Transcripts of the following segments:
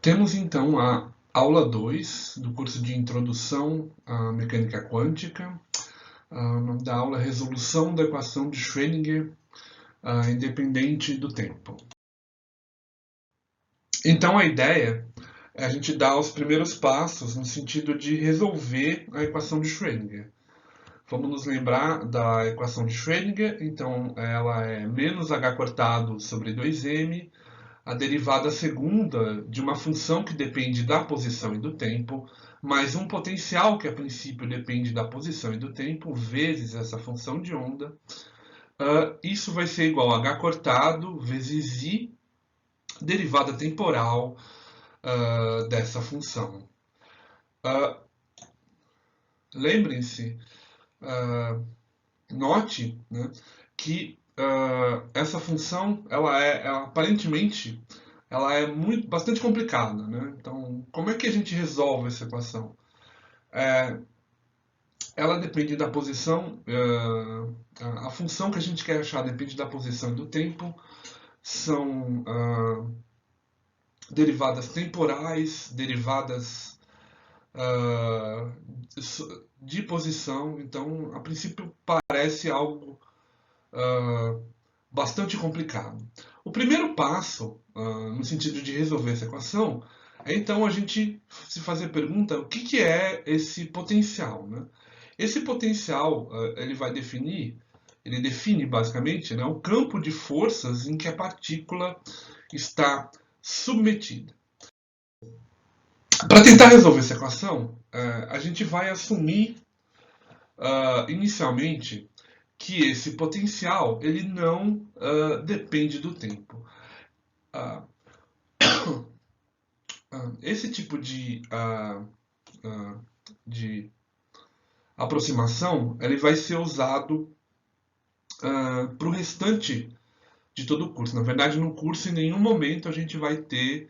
Temos então a aula 2 do curso de Introdução à Mecânica Quântica. O nome da aula é Resolução da Equação de Schrödinger independente do tempo. Então a ideia é a gente dar os primeiros passos no sentido de resolver a equação de Schrödinger. Vamos nos lembrar da equação de Schrödinger, então ela é menos h cortado sobre 2m, a derivada segunda de uma função que depende da posição e do tempo, mais um potencial que a princípio depende da posição e do tempo, vezes essa função de onda. Isso vai ser igual a h cortado vezes i, derivada temporal dessa função. Lembrem-se, note, né, que essa função, aparentemente, ela é bastante complicada, né? Então, como é que a gente resolve essa equação? Ela depende da posição, a função que a gente quer achar depende da posição e do tempo, são derivadas temporais, derivadas de posição, então, a princípio, parece algo bastante complicado. O primeiro passo, no sentido de resolver essa equação, é então a gente se fazer a pergunta: o que é esse potencial, né? Esse potencial ele define basicamente, né, o campo de forças em que a partícula está submetida. Para tentar resolver essa equação, a gente vai assumir inicialmente que esse potencial ele não depende do tempo. Esse tipo de aproximação ele vai ser usado para o restante de todo o curso. Na verdade, no curso, em nenhum momento a gente vai ter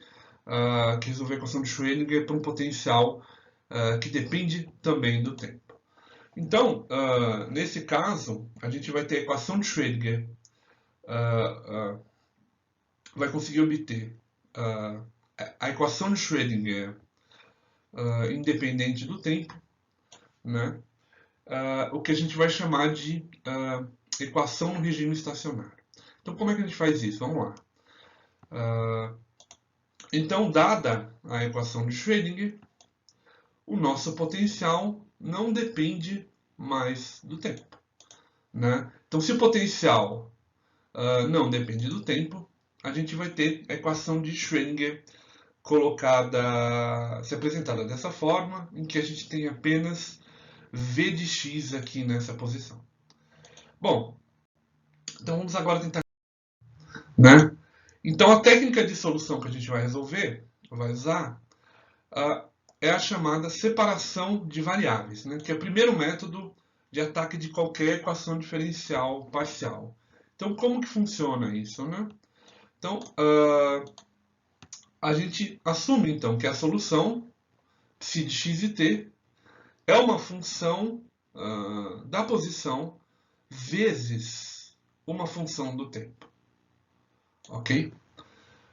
que resolver a equação de Schrödinger para um potencial que depende também do tempo. Então, nesse caso, a gente vai ter a equação de Schrödinger, vai conseguir obter a equação de Schrödinger independente do tempo, né? O que a gente vai chamar de equação no regime estacionário. Então, como é que a gente faz isso? Vamos lá. Então, dada a equação de Schrödinger, o nosso potencial não depende mais do tempo, né? Então, se o potencial não depende do tempo, a gente vai ter a equação de Schrödinger se apresentada dessa forma, em que a gente tem apenas v de x aqui nessa posição. Bom, então vamos agora tentar, né? Então a técnica de solução que a gente vai usar, é a chamada separação de variáveis, né? Que é o primeiro método de ataque de qualquer equação diferencial parcial. Então como que funciona isso, né? Então a gente assume então que a solução psi de x e t é uma função da posição vezes uma função do tempo. Ok?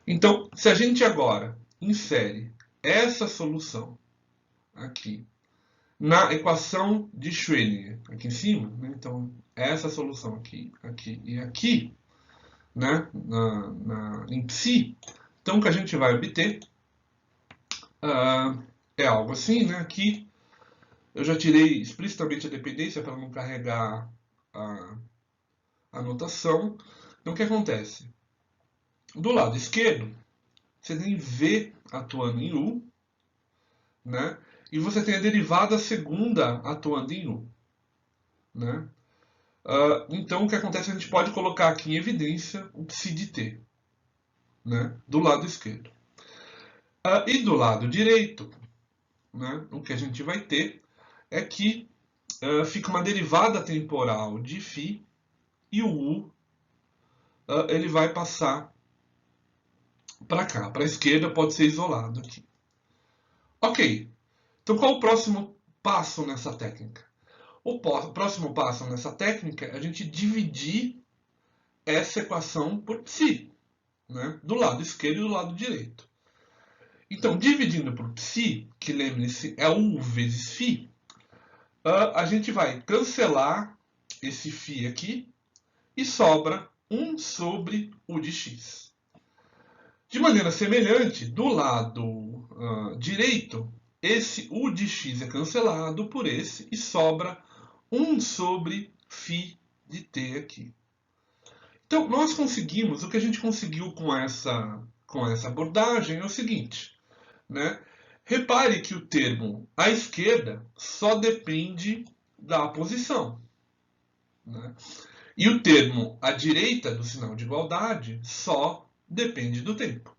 Então, se a gente agora insere essa solução aqui na equação de Schrödinger, aqui em cima, né? Então, essa solução aqui, aqui e aqui, né? Em psi, então o que a gente vai obter é algo assim, né? Aqui eu já tirei explicitamente a dependência para não carregar a notação. Então, o que acontece? Do lado esquerdo, você tem V atuando em U, né? E você tem a derivada segunda atuando em U, né? Então, o que acontece é que a gente pode colocar aqui em evidência o psi de t, né? Do lado esquerdo. E do lado direito, né? O que a gente vai ter é que fica uma derivada temporal de φ e o U ele vai passar para cá. Para a esquerda pode ser isolado aqui. Ok. Então, qual o próximo passo nessa técnica? O próximo passo nessa técnica é a gente dividir essa equação por psi, né? Do lado esquerdo e do lado direito. Então, dividindo por psi, que lembre-se é U vezes φ, a gente vai cancelar esse φ aqui e sobra 1 sobre U de x. De maneira semelhante, do lado direito, esse U de x é cancelado por esse e sobra 1 sobre φ de t aqui. Então, nós conseguimos, o que a gente conseguiu com essa abordagem é o seguinte, né? Repare que o termo à esquerda só depende da posição, né? E o termo à direita do sinal de igualdade só depende do tempo,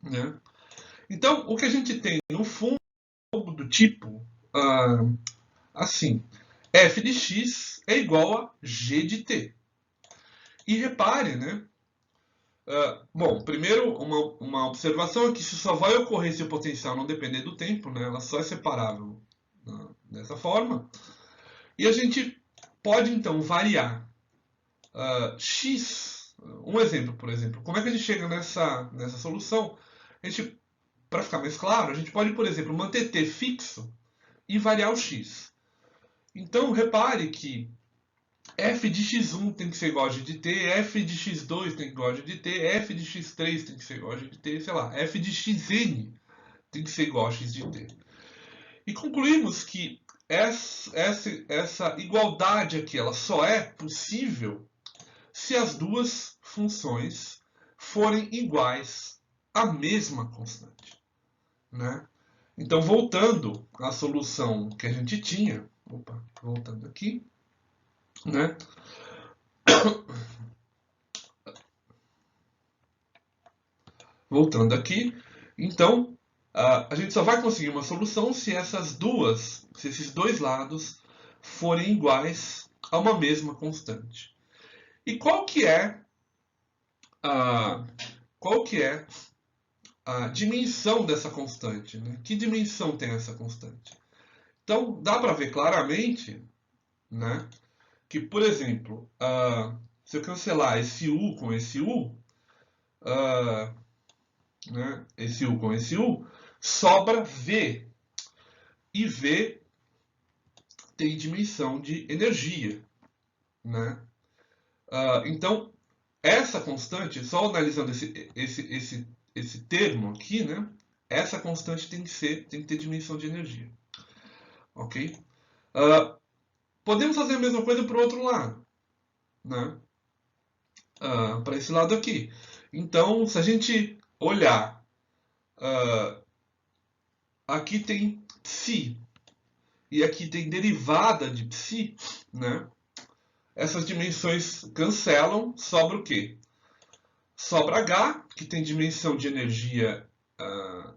né? Então, o que a gente tem no fundo é algo do tipo assim: f de x é igual a g de t. E repare, né? Bom, primeiro, uma observação é que isso só vai ocorrer se o potencial não depender do tempo, né? Ela só é separável dessa forma. E a gente pode, então, variar x. Um exemplo, por exemplo. Como é que a gente chega nessa solução? Para ficar mais claro, a gente pode, por exemplo, manter t fixo e variar o x. Então, repare que f de x1 tem que ser igual a g de t, f de x2 tem que ser igual a g de t, f de x3 tem que ser igual a g de t, sei lá, f de xn tem que ser igual a x de t. E concluímos que essa igualdade aqui ela só é possível se as duas funções forem iguais à mesma constante, né? Então, voltando à solução que a gente tinha, voltando aqui, né? Voltando aqui, então, a gente só vai conseguir uma solução se esses dois lados forem iguais a uma mesma constante. E qual que é a dimensão dessa constante, né? Que dimensão tem essa constante? Então, dá para ver claramente, né, que, por exemplo, se eu cancelar esse U com esse U, né, esse U com esse U, sobra V. E V tem dimensão de energia, né? Então, essa constante, só analisando esse termo aqui, né? Essa constante tem que ter dimensão de energia. Ok? Podemos fazer a mesma coisa para o outro lado, né? Para esse lado aqui. Então, se a gente olhar, aqui tem psi e aqui tem derivada de psi, né? Essas dimensões cancelam, sobra o quê? Sobra h, que tem dimensão de energia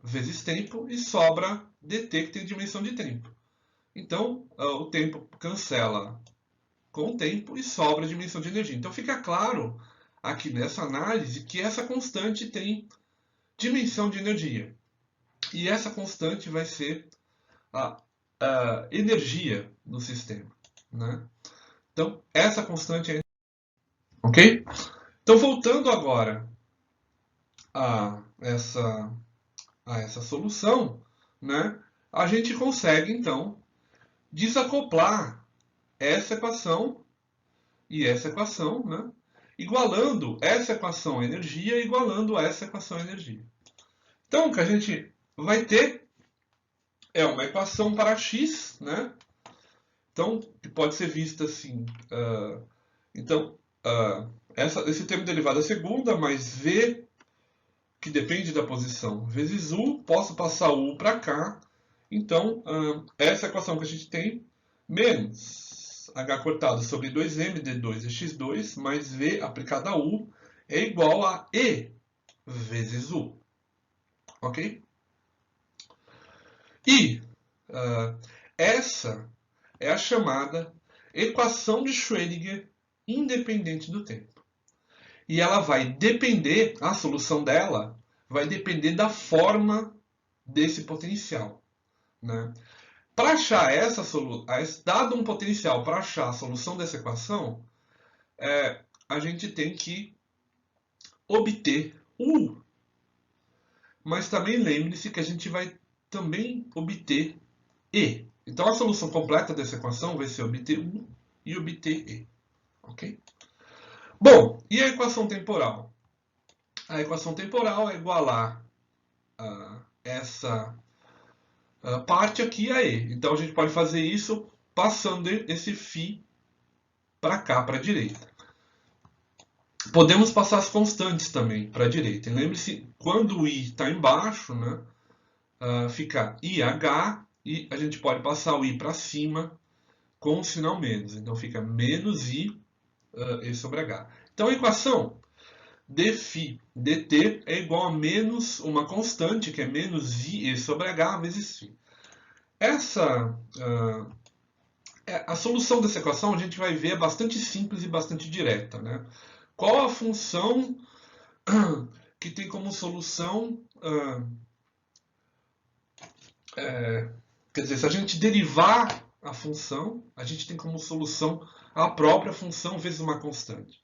vezes tempo, e sobra dt, que tem dimensão de tempo. Então, o tempo cancela com o tempo e sobra a dimensão de energia. Então, fica claro aqui nessa análise que essa constante tem dimensão de energia. E essa constante vai ser a energia do sistema, né? Então, essa constante é... Ok? Então, voltando agora a essa solução, né, a gente consegue, então, desacoplar essa equação e essa equação, né, igualando essa equação à energia, igualando essa equação à energia. Então, o que a gente vai ter é uma equação para x, né? Então, que pode ser vista assim. Então, esse termo derivado é segunda, mais v, que depende da posição, vezes u, posso passar o u para cá. Então, essa equação que a gente tem, menos h cortado sobre 2m d2 e x2, mais v aplicado a u, é igual a e vezes u. Ok? E essa é a chamada equação de Schrödinger independente do tempo. E ela vai depender, a solução dela vai depender da forma desse potencial, né? Para achar essa solução, dado um potencial para achar a solução dessa equação, a gente tem que obter U mas também lembre-se que a gente vai também obter E. Então a solução completa dessa equação vai ser obter U e obter E. Ok? Bom, e a equação temporal? A equação temporal é igualar essa parte aqui a E. Então a gente pode fazer isso passando esse φ para cá, para a direita. Podemos passar as constantes também para a direita. Lembre-se, quando o I está embaixo, né, fica IH, e a gente pode passar o I para cima com o sinal menos. Então fica menos I, E sobre H. Então a equação dφ dt é igual a menos uma constante, que é menos I, E sobre H vezes φ. A solução dessa equação a gente vai ver é bastante simples e bastante direta, né? Qual a função que tem como solução... quer dizer, se a gente derivar a função, a gente tem como solução a própria função vezes uma constante.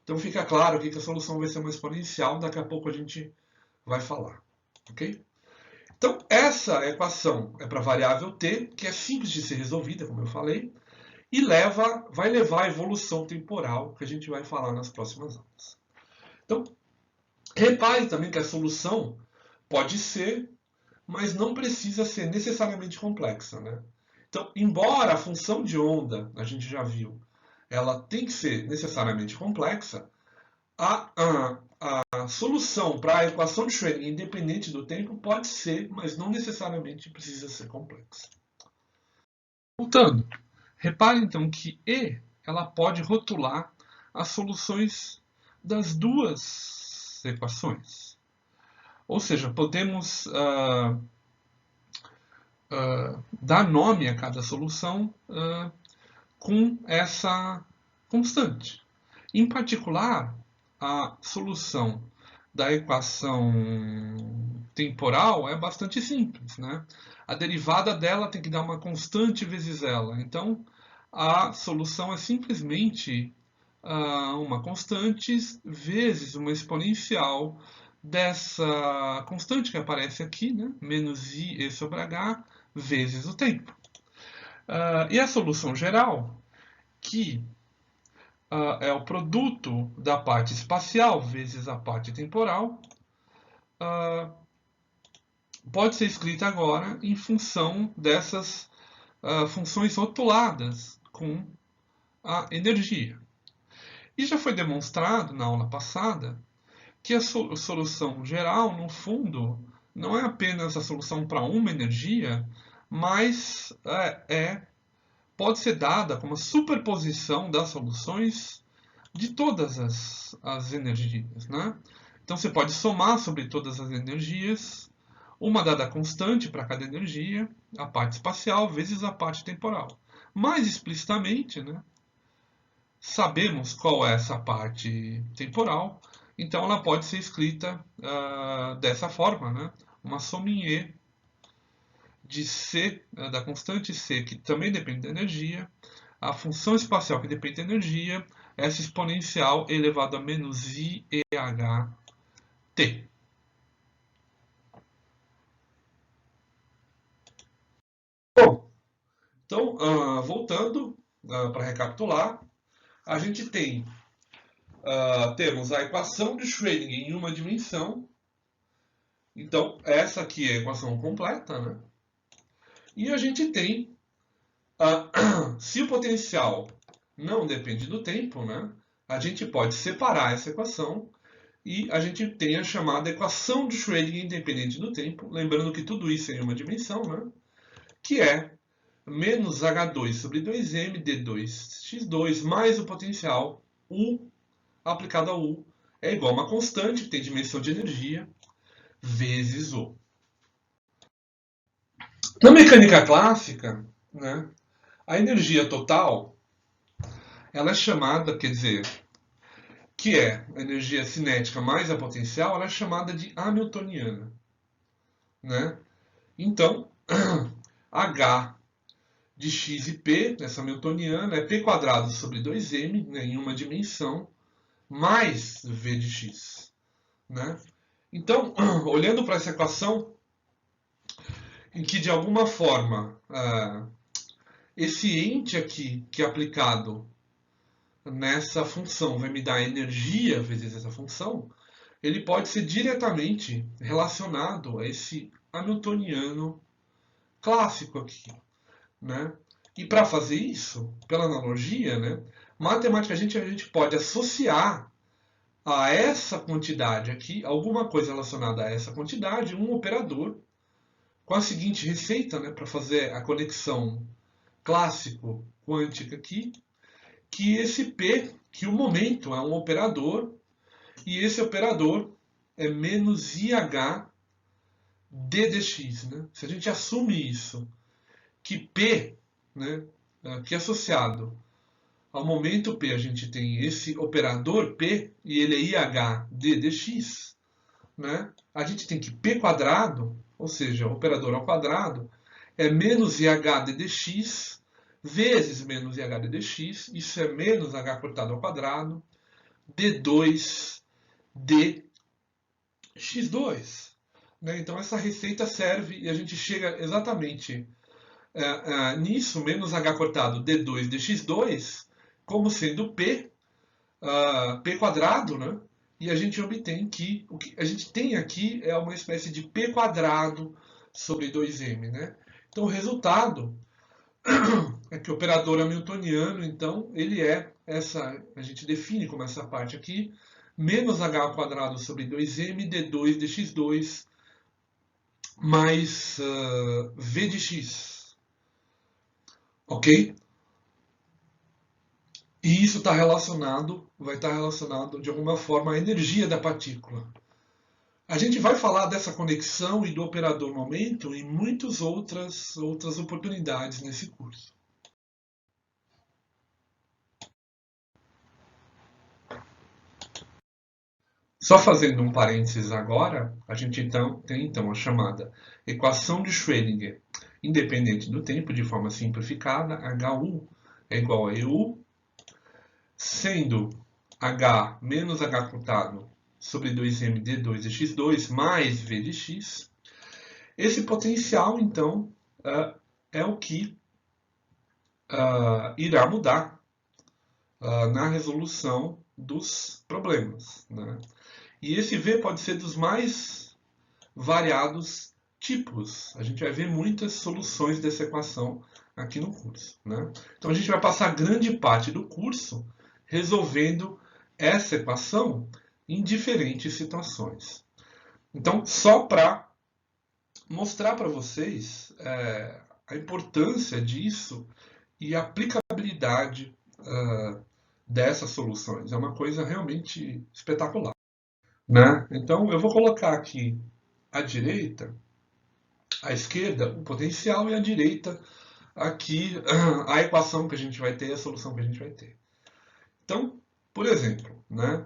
Então fica claro aqui que a solução vai ser uma exponencial, daqui a pouco a gente vai falar. Ok? Então essa equação é para a variável t, que é simples de ser resolvida, como eu falei, e vai levar à evolução temporal, que a gente vai falar nas próximas aulas. Então, repare também que a solução pode ser, mas não precisa ser necessariamente complexa, né? Então, embora a função de onda, a gente já viu, ela tem que ser necessariamente complexa, a solução para a equação de Schrödinger independente do tempo pode ser, mas não necessariamente precisa ser complexa. Voltando, repare então que E ela pode rotular as soluções das duas equações. Ou seja, podemos dar nome a cada solução com essa constante. Em particular, a solução da equação temporal é bastante simples, né? A derivada dela tem que dar uma constante vezes ela. Então, a solução é simplesmente uma constante vezes uma exponencial dessa constante que aparece aqui, né? Menos I, E sobre H, vezes o tempo. E a solução geral, que é o produto da parte espacial vezes a parte temporal, pode ser escrita agora em função dessas funções rotuladas com a energia. E já foi demonstrado na aula passada que a solução geral, no fundo, não é apenas a solução para uma energia, mas pode ser dada como a superposição das soluções de todas as energias, né? Então você pode somar sobre todas as energias uma dada constante para cada energia, a parte espacial vezes a parte temporal. Mais explicitamente, né, sabemos qual é essa parte temporal, então ela pode ser escrita dessa forma, né? Uma soma em E de C, da constante C, que também depende da energia, a função espacial que depende da energia, essa exponencial elevado a menos IEHT. Bom, então, voltando para recapitular, a gente temos a equação de Schrödinger em uma dimensão. Então, essa aqui é a equação completa, né? E a gente tem, se o potencial não depende do tempo, né? A gente pode separar essa equação e a gente tem a chamada equação de Schrödinger independente do tempo, lembrando que tudo isso é em uma dimensão, né? Que é menos H2 sobre 2m d2x2 mais o potencial U aplicado a U é igual a uma constante que tem dimensão de energia vezes O. Na mecânica clássica, né, a energia total ela é chamada, quer dizer, que é a energia cinética mais a potencial, ela é chamada de hamiltoniana, né? Então, H de x e p, essa hamiltoniana, é p quadrado sobre 2m, né, em uma dimensão, mais v de x, né? Então, olhando para essa equação, em que de alguma forma esse ente aqui que é aplicado nessa função vai me dar energia vezes essa função, ele pode ser diretamente relacionado a esse hamiltoniano clássico aqui, né? E para fazer isso, pela analogia, né, matematicamente a gente pode associar a essa quantidade aqui, alguma coisa relacionada a essa quantidade, um operador com a seguinte receita, né, para fazer a conexão clássico quântica aqui, que esse P, que o momento é um operador, e esse operador é menos IH d dx. Né? Se a gente assume isso, que P, né, que é associado ao momento P, a gente tem esse operador P, e ele é IH d dx, né? A gente tem que P quadrado, ou seja, operador ao quadrado, é menos IH d dx vezes menos IH d dx, isso é menos H cortado ao quadrado, d2 dx2. Né? Então essa receita serve e a gente chega exatamente nisso, menos H cortado d2 dx2, como sendo P, P quadrado, né? E a gente obtém que o que a gente tem aqui é uma espécie de P quadrado sobre 2m, né? Então o resultado é que o operador hamiltoniano, então, ele é essa, a gente define como essa parte aqui, menos h ao quadrado sobre 2m d2 dx2 mais v de x, ok? E isso está relacionado, vai estar relacionado de alguma forma à energia da partícula. A gente vai falar dessa conexão e do operador momento em muitas outras oportunidades nesse curso. Só fazendo um parênteses agora, a gente tem então a chamada equação de Schrödinger independente do tempo, de forma simplificada, HU é igual a EU, sendo H menos H cortado sobre 2m d2 dx2 mais v de x. Esse potencial, então, é o que irá mudar na resolução dos problemas. Né? E esse V pode ser dos mais variados tipos. A gente vai ver muitas soluções dessa equação aqui no curso. Né? Então a gente vai passar grande parte do curso resolvendo essa equação em diferentes situações. Então, só para mostrar para vocês a importância disso e a aplicabilidade dessas soluções. É uma coisa realmente espetacular. Né? Então, eu vou colocar aqui à direita, à esquerda, o potencial e à direita, aqui, a equação que a gente vai ter, a solução que a gente vai ter. Então, por exemplo, né?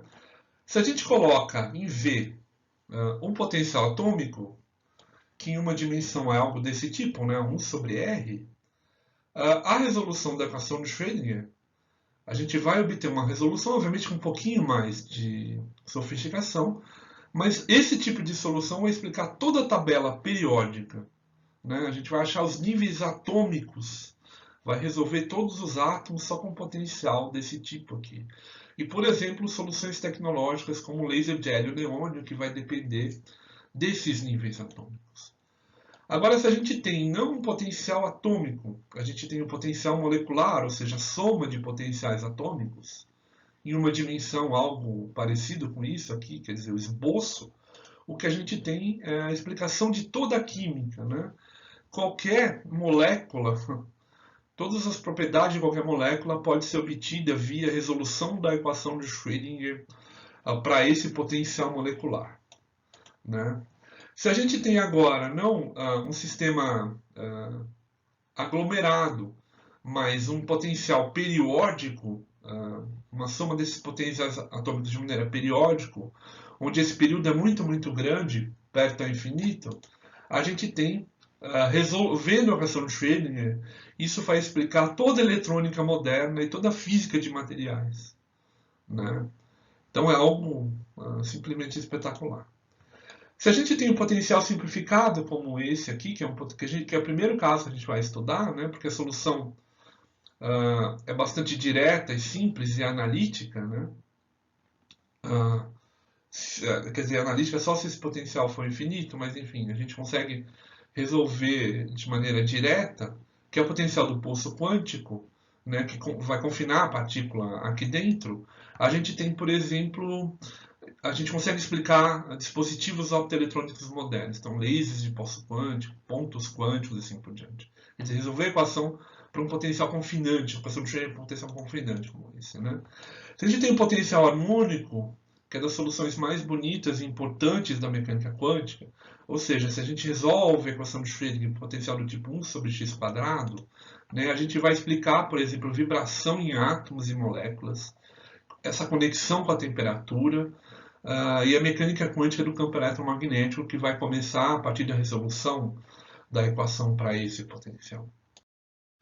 Se a gente coloca em V um potencial atômico, que em uma dimensão é algo desse tipo, né? 1 sobre R, a resolução da equação de Schrödinger, a gente vai obter uma resolução, obviamente, com um pouquinho mais de sofisticação, mas esse tipo de solução vai explicar toda a tabela periódica. Né? A gente vai achar os níveis atômicos, vai resolver todos os átomos só com potencial desse tipo aqui. E, por exemplo, soluções tecnológicas como laser de hélio-neônio, que vai depender desses níveis atômicos. Agora, se a gente tem não um potencial atômico, a gente tem um potencial molecular, ou seja, a soma de potenciais atômicos, em uma dimensão algo parecido com isso aqui, quer dizer, o esboço, o que a gente tem é a explicação de toda a química. Né? Qualquer molécula, todas as propriedades de qualquer molécula pode ser obtida via resolução da equação de Schrödinger para esse potencial molecular. Né? Se a gente tem agora não um sistema aglomerado, mas um potencial periódico, uma soma desses potenciais atômicos de maneira periódica, onde esse período é muito, muito grande, perto ao infinito, a gente tem, resolvendo a equação de Schrödinger, isso vai explicar toda a eletrônica moderna e toda a física de materiais. Né? Então é algo simplesmente espetacular. Se a gente tem um potencial simplificado como esse aqui, que é o primeiro caso que a gente vai estudar, né, porque a solução é bastante direta e simples e analítica, né? Quer dizer, analítica só se esse potencial for infinito, mas enfim, a gente consegue resolver de maneira direta, que é o potencial do pulso quântico, né, que vai confinar a partícula aqui dentro. A gente tem, por exemplo, a gente consegue explicar dispositivos optoeletrônicos modernos, então lasers de pulso quântico, pontos quânticos e assim por diante. Quer dizer, resolver a equação para um potencial confinante, uma equação de Schrödinger para um potencial confinante como esse, né? Se a gente tem um potencial harmônico, que é das soluções mais bonitas e importantes da mecânica quântica, ou seja, se a gente resolve a equação de Schrödinger com potencial do tipo 1 sobre x², né, a gente vai explicar, por exemplo, vibração em átomos e moléculas, essa conexão com a temperatura, e a mecânica quântica do campo eletromagnético, que vai começar a partir da resolução da equação para esse potencial.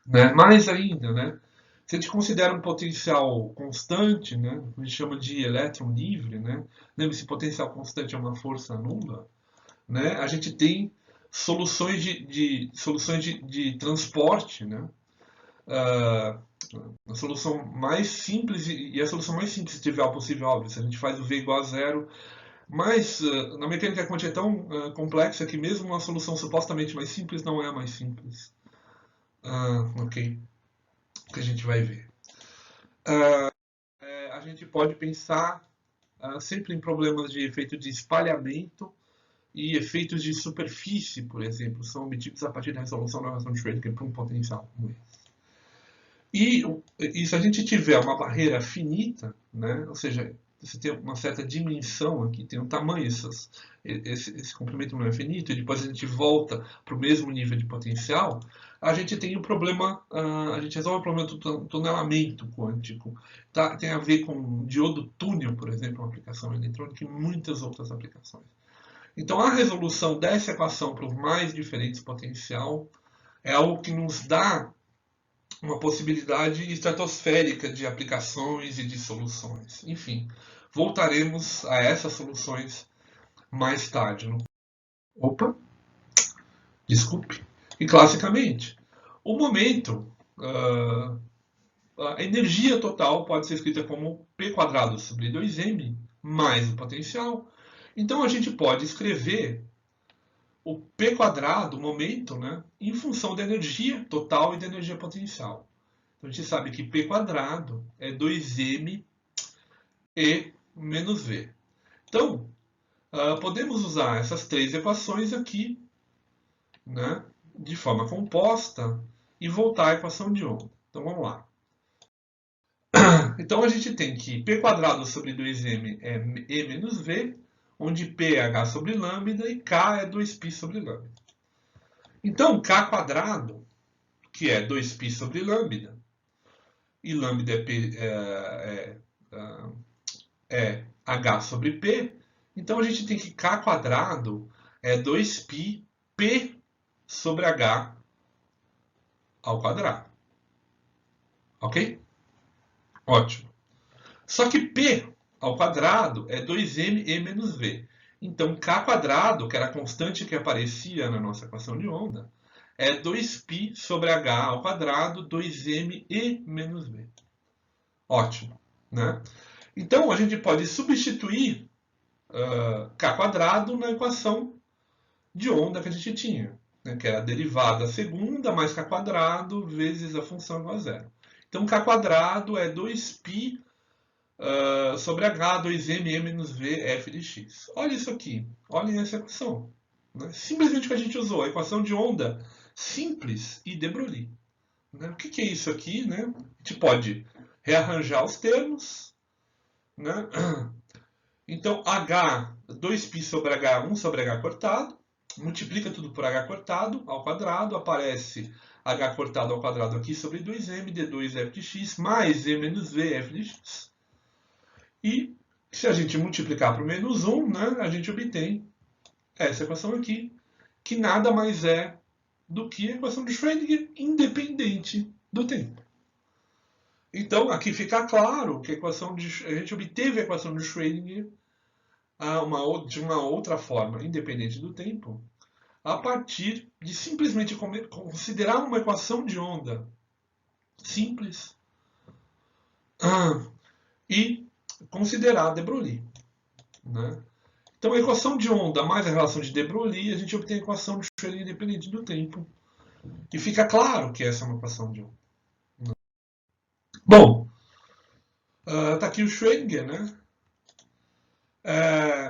Né? Mais ainda, né? Se a gente considera um potencial constante, né, a gente chama de elétron livre, né? Lembre-se, potencial constante é uma força nula, né? A gente tem soluções de transporte, né? A solução mais simples, e a solução mais simples trivial possível, óbvio, se a gente faz o V igual a zero, mas na mecânica quântica é tão complexa que mesmo uma solução supostamente mais simples não é a mais simples. Ok, que a gente vai ver. A gente pode pensar sempre em problemas de efeito de espalhamento e efeitos de superfície, por exemplo, são obtidos a partir da resolução da equação de Schrödinger para um potencial como esse. E se a gente tiver uma barreira finita, né, ou seja, você tem uma certa dimensão aqui, tem um tamanho, esse comprimento não é finito, e depois a gente volta para o mesmo nível de potencial, a gente tem um problema, a gente resolve o problema do tunelamento quântico. Tem a ver com diodo túnel, por exemplo, uma aplicação eletrônica e muitas outras aplicações. Então a resolução dessa equação para os mais diferentes potencial é algo que nos dá uma possibilidade estratosférica de aplicações e de soluções. Enfim, voltaremos a essas soluções mais tarde. Opa, desculpe. E classicamente, o momento, a energia total pode ser escrita como P² sobre 2m mais o potencial. Então a gente pode escrever o P², o momento, né, em função da energia total e da energia potencial. Então a gente sabe que P² é 2m e menos v. Então, podemos usar essas três equações aqui, né, de forma composta e voltar à equação de onda. Então vamos lá. Então a gente tem que P² sobre 2m é e menos v, onde P é h sobre lambda e k é 2π sobre lambda. Então k², que é 2π sobre lambda, e lambda é h sobre p, então a gente tem que k² é 2π p sobre h ao quadrado. Ok? Ótimo. Só que p ao quadrado é 2m e menos v. Então k², que era a constante que aparecia na nossa equação de onda, é 2π sobre h ao quadrado, 2m e menos v. Ótimo, né? Então a gente pode substituir k² na equação de onda que a gente tinha, né? Que era a derivada segunda mais k² vezes a função igual a zero. Então k² é 2π sobre h, 2m e menos v f de x. Olha isso aqui, olhem essa equação. Né? Simplesmente o que a gente usou, a equação de onda simples e de Broglie. Né? O que é isso aqui? Né? A gente pode rearranjar os termos. Né? Então, h, 2π sobre h, 1 sobre h cortado. Multiplica tudo por h cortado ao quadrado. Aparece h cortado ao quadrado aqui sobre 2m, d2 f de x, mais e menos v f de x. E se a gente multiplicar por menos 1, né, a gente obtém essa equação aqui, que nada mais é do que a equação de Schrödinger independente do tempo. Então, aqui fica claro que a gente obteve a equação de Schrödinger de uma outra forma independente do tempo, a partir de simplesmente considerar uma equação de onda simples e considerar de Broglie, né? Então, a equação de onda mais a relação de de Broglie, a gente obtém a equação de Schrödinger independente do tempo. E fica claro que essa é uma equação de onda. Bom, está aqui o Schrödinger, né?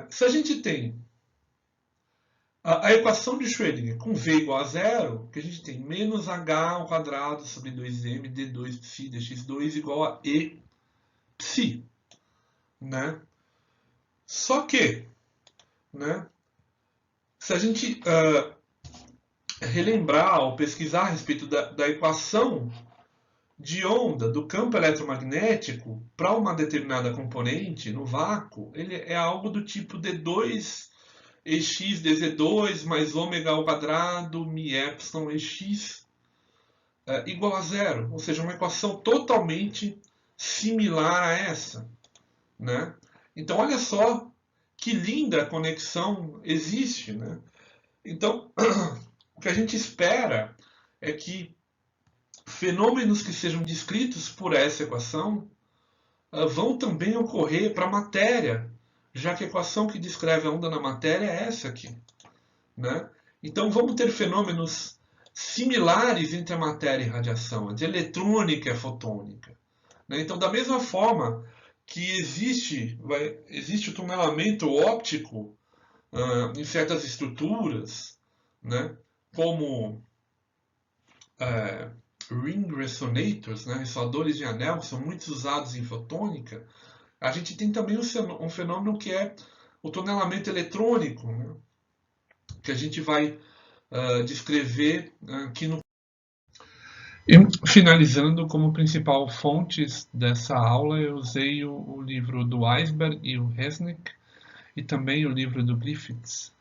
Se a gente tem a equação de Schrödinger com V igual a zero, que a gente tem menos h ao quadrado sobre 2m d2 psi dx2 igual a e psi, né? Só que, né, se a gente relembrar ou pesquisar a respeito da equação de onda do campo eletromagnético para uma determinada componente no vácuo, ele é algo do tipo d2 ex dz2 mais ômega ao quadrado mi epsilon ex igual a zero, ou seja, uma equação totalmente similar a essa, né? Então, olha só que linda conexão existe, né? Então, o que a gente espera é que fenômenos que sejam descritos por essa equação vão também ocorrer para a matéria, já que a equação que descreve a onda na matéria é essa aqui, né? Então, vamos ter fenômenos similares entre a matéria e a radiação, entre a eletrônica e a fotônica, né? Então, da mesma forma que existe o tunelamento óptico em certas estruturas, né, como ring resonators, né, ressoadores de anel, que são muito usados em fotônica, a gente tem também um fenômeno que é o tunelamento eletrônico, né, que a gente vai descrever aqui no. E finalizando, como principal fontes dessa aula, eu usei o livro do Eisberg e o Resnick, e também o livro do Griffiths.